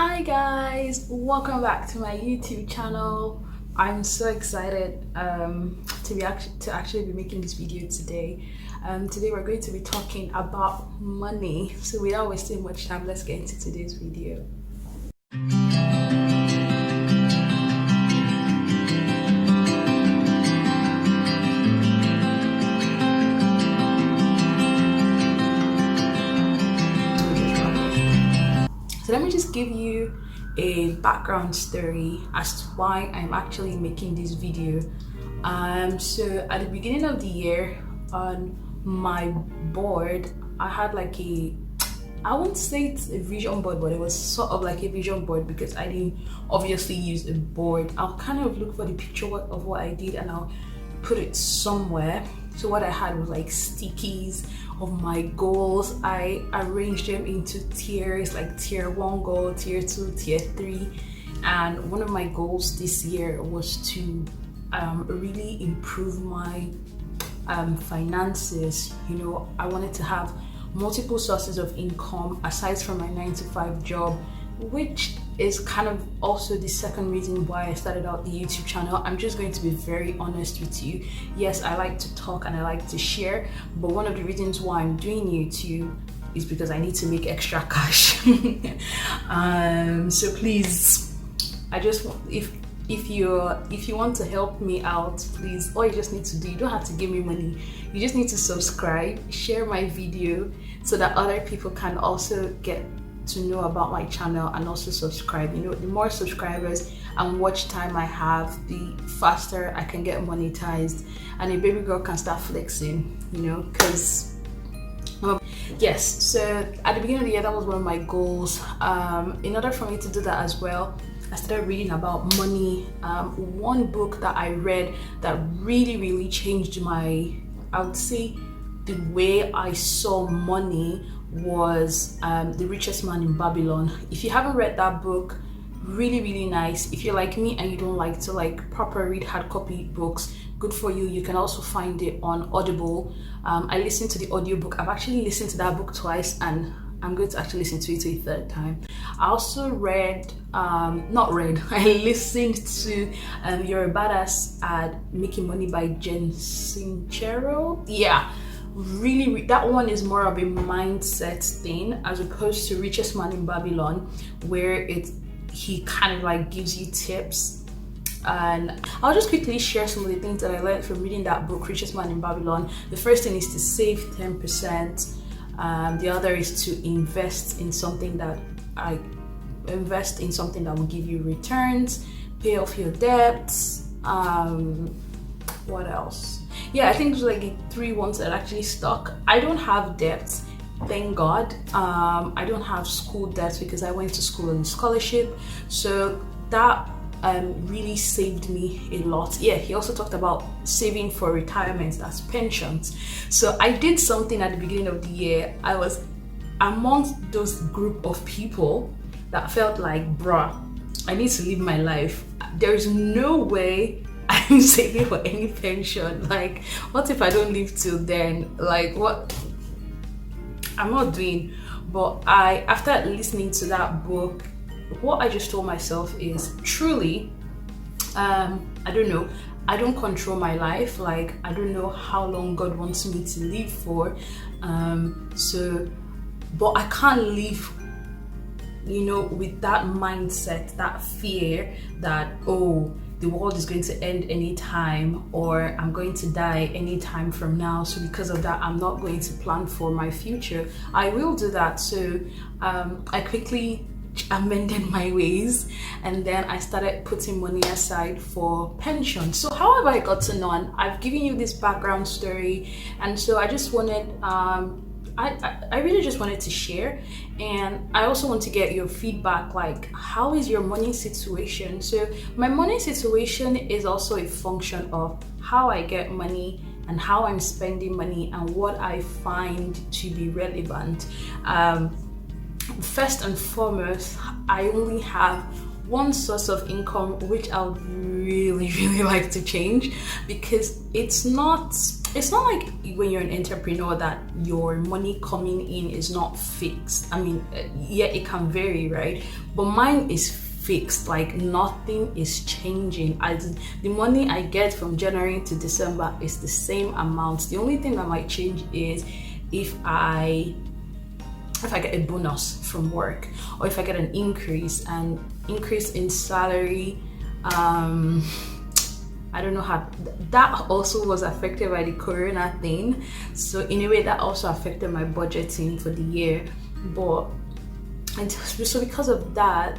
Hi guys, welcome back to my YouTube channel. I'm so excited to actually be making this video today. Today we're going to be talking about money. So without wasting much time, let's get into today's video. So let me just give you a background story as to why I'm actually making this video. So at the beginning of the year on my board, I had like I won't say it's a vision board, but it was sort of like a vision board because I didn't obviously use a board. I'll kind of look for the picture of what I did and I'll put it somewhere. So what I had was like stickies of my goals. I arranged them into tiers, like tier 1 goal, tier 2, tier 3. And one of my goals this year was to really improve my finances. You know, I wanted to have multiple sources of income aside from my 9-to-5 job, which is kind of also the second reason why I started out the YouTube channel. I'm just going to be very honest with you. Yes, I like to talk and I like to share, but one of the reasons why I'm doing YouTube is because I need to make extra cash. So please, I just if you want to help me out, please, all you just need to do, you don't have to give me money, you just need to subscribe, share my video so that other people can also get to know about my channel and also subscribe. You know, the more subscribers and watch time I have, the faster I can get monetized and a baby girl can start flexing, you know, because yes, so at the beginning of the year, that was one of my goals. In order for me to do that as well, I started reading about money. One book that I read that really changed my, I would say, the way I saw money was The Richest Man in Babylon. If you haven't read that book, really nice. If you're like me and you don't like to proper read hard copy books, good for you. You can also find it on Audible. I listened to the audiobook. I've actually listened to that book twice and I'm going to actually listen to it a third time. I also read, I listened to You're a Badass at Making Money by Jen Sincero. Yeah, really, that one is more of a mindset thing as opposed to Richest Man in Babylon, where he kind of gives you tips. And I'll just quickly share some of the things that I learned from reading that book, Richest Man in Babylon. The first thing is to save 10%. The other is to invest in something that will give you returns, pay off your debts. What else? Yeah, I think there's the 3 ones that actually stuck. I don't have debts, thank God. I don't have school debts because I went to school on scholarship, so that really saved me a lot. Yeah, he also talked about saving for retirement, that's pensions. So I did something at the beginning of the year. I was amongst those group of people that felt like, bruh, I need to live my life. There's no way I'm saving for any pension. What if I don't live till then? What? I'm not doing. But after listening to that book, what I just told myself is truly, I don't know, I don't control my life. I don't know how long God wants me to live for. But I can't live, with that mindset, that fear that, oh, the world is going to end anytime, or I'm going to die anytime from now. So because of that, I'm not going to plan for my future. I will do that. So I quickly amended my ways, and then I started putting money aside for pension. So how have I got to know? And I've given you this background story, and so I just wanted I really just wanted to share, and I also want to get your feedback, how is your money situation? So my money situation is also a function of how I get money and how I'm spending money and what I find to be relevant. First and foremost, I only have one source of income which I would really like to change, because it's not like when you're an entrepreneur that your money coming in is not fixed. I mean, yeah, it can vary, right? But mine is fixed. Like nothing is changing. The money I get from January to December is the same amount. The only thing that might change is if I get a bonus from work, or if I get an increase in salary. I don't know how that also was affected by the corona thing. So in a way that also affected my budgeting for the year. But and so because of that,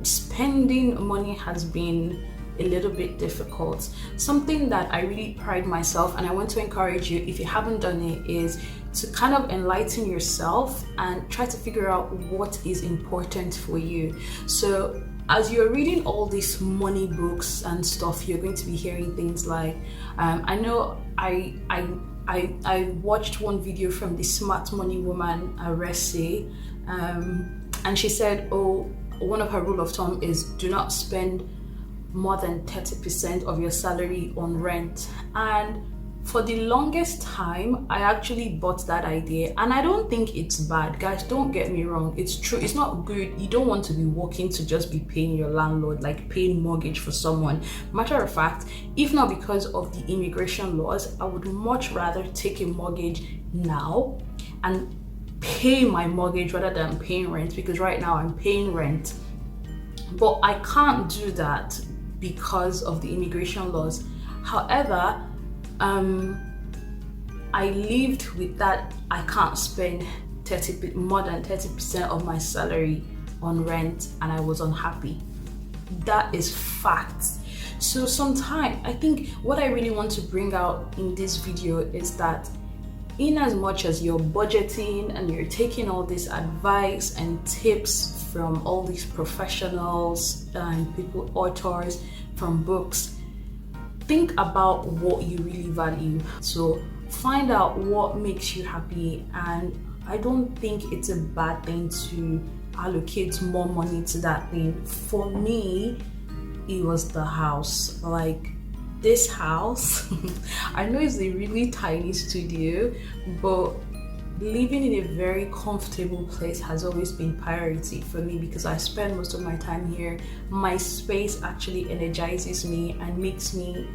spending money has been a little bit difficult. Something that I really pride myself, and I want to encourage you, if you haven't done it, is to kind of enlighten yourself and try to figure out what is important for you. So as you're reading all these money books and stuff, you're going to be hearing things like, I know I watched one video from the smart money woman, Nuesiri, and she said, one of her rule of thumb is do not spend more than 30% of your salary on rent. And for the longest time, I actually bought that idea, and I don't think it's bad. Guys, don't get me wrong, it's true, it's not good. You don't want to be working to just be paying your landlord, like paying mortgage for someone. Matter of fact, if not because of the immigration laws, I would much rather take a mortgage now and pay my mortgage rather than paying rent, because right now I'm paying rent. But I can't do that because of the immigration laws. However, I lived with that. I can't spend more than 30% of my salary on rent, and I was unhappy. That is facts. So sometimes I think what I really want to bring out in this video is that in as much as you're budgeting and you're taking all this advice and tips from all these professionals and people, authors, from books, think about what you really value. So find out what makes you happy, and I don't think it's a bad thing to allocate more money to that thing. For me, it was the house. Like this house, I know it's a really tiny studio, but living in a very comfortable place has always been priority for me, because I spend most of my time here. My space actually energizes me and makes me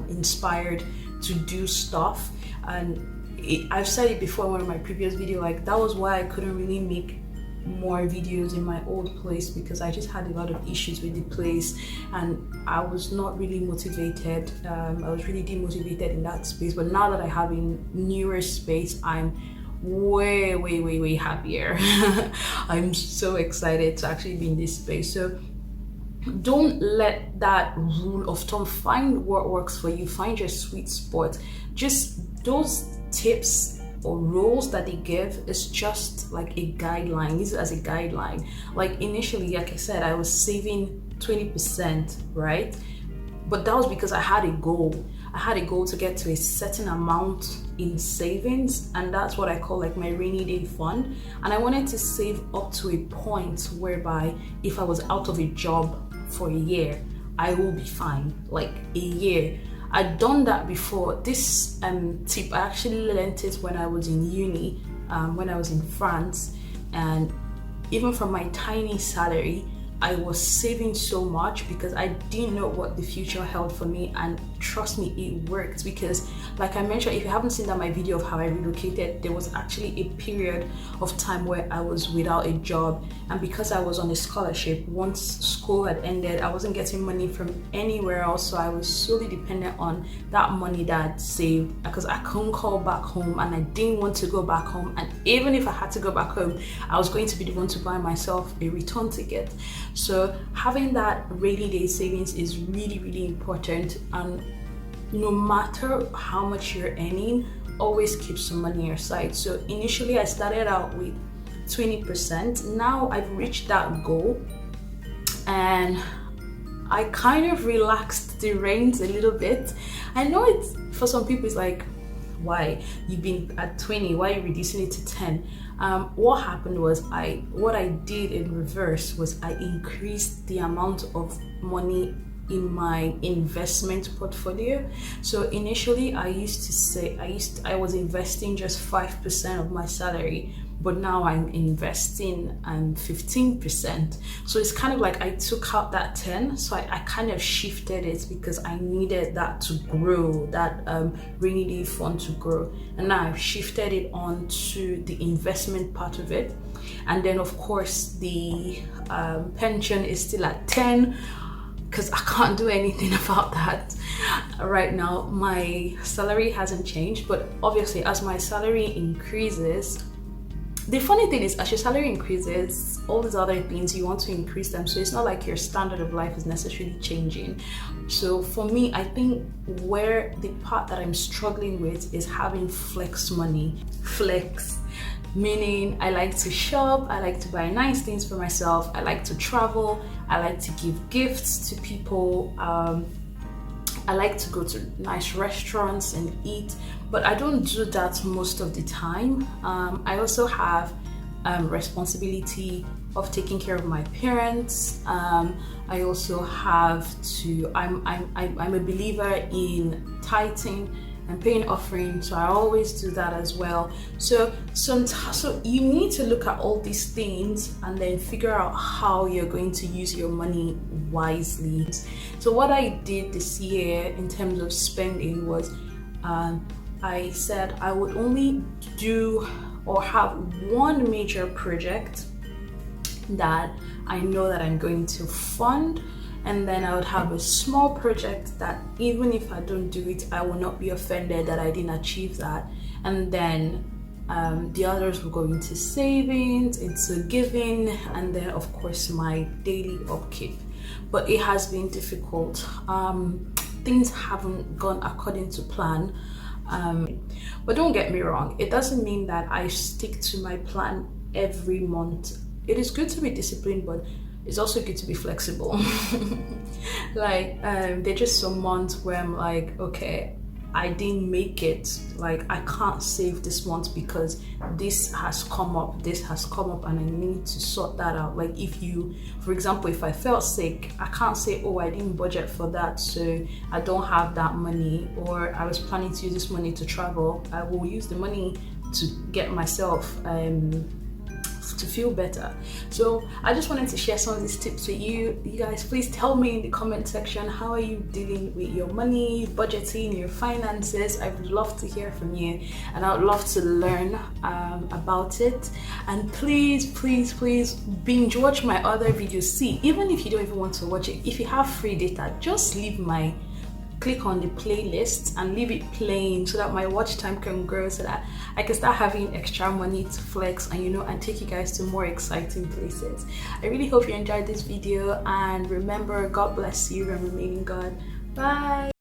inspired to do stuff. And I've said it before in one of my previous videos, like that was why I couldn't really make more videos in my old place, because I just had a lot of issues with the place and I was not really motivated. I was really demotivated in that space. But now that I have a newer space, I'm way happier. I'm so excited to actually be in this space. So don't let that rule of thumb. Find what works for you, find your sweet spot. Just those tips or rules that they give is just like a guideline. Use it as a guideline. Like initially, like I said, I was saving 20%, right? But that was because I had a goal. I had a goal to get to a certain amount in savings, and that's what I call like my rainy day fund. And I wanted to save up to a point whereby if I was out of a job for a year, I will be fine. Like a year. I'd done that before. This tip, I actually learned it when I was in uni, when I was in France. And even from my tiny salary, I was saving so much because I didn't know what the future held for me. And trust me, it worked, because like I mentioned, if you haven't seen that my video of how I relocated, there was actually a period of time where I was without a job. And because I was on a scholarship, once school had ended, I wasn't getting money from anywhere else. So I was solely dependent on that money that I'd saved, because I couldn't call back home and I didn't want to go back home. And even if I had to go back home, I was going to be the one to buy myself a return ticket. So having that rainy day savings is really important. And no matter how much you're earning, always keep some money aside. So initially I started out with 20%. Now I've reached that goal and I kind of relaxed the reins a little bit. I know it's, for some people it's like, why? You've been at 20, why are you reducing it to 10? What happened was what I did in reverse was I increased the amount of money in my investment portfolio. So initially I used to say I was investing just 5% of my salary, but now I'm investing 15%. So it's kind of like I took out that 10, so I kind of shifted it because I needed that to grow, that rainy day fund to grow. And now I've shifted it on to the investment part of it. And then of course the pension is still at 10, because I can't do anything about that right now. My salary hasn't changed, but obviously as my salary increases, the funny thing is, as your salary increases, all these other things, you want to increase them. So it's not like your standard of life is necessarily changing. So for me, I think where the part that I'm struggling with is having flex money. Flex, meaning I like to shop, I like to buy nice things for myself, I like to travel, I like to give gifts to people, I like to go to nice restaurants and eat, but I don't do that most of the time. I also have responsibility of taking care of my parents. I also have to, I'm a believer in tithing and paying offering, so I always do that as well. So you need to look at all these things and then figure out how you're going to use your money wisely. So what I did this year in terms of spending was I said I would only do or have one major project that I know that I'm going to fund, and then I would have a small project that even if I don't do it, I will not be offended that I didn't achieve that. And then the others will go into savings, into giving, and then of course my daily upkeep. But it has been difficult. Things haven't gone according to plan. But don't get me wrong, it doesn't mean that I stick to my plan every month. It is good to be disciplined, but it's also good to be flexible. Like there's just some months where I'm like, okay, I didn't make it, like I can't save this month because this has come up, and I need to sort that out. Like for example, if I felt sick, I can't say, oh, I didn't budget for that, so I don't have that money, or I was planning to use this money to travel. I will use the money to get myself to feel better. So I just wanted to share some of these tips with you. You guys, please tell me in the comment section, how are you dealing with your money, budgeting, your finances? I would love to hear from you, and I would love to learn about it. And please binge watch my other videos. See, even if you don't even want to watch it, if you have free data, just click on the playlist and leave it playing so that my watch time can grow, so that I can start having extra money to flex and take you guys to more exciting places. I really hope you enjoyed this video, and remember, God bless you and remain in God. Bye.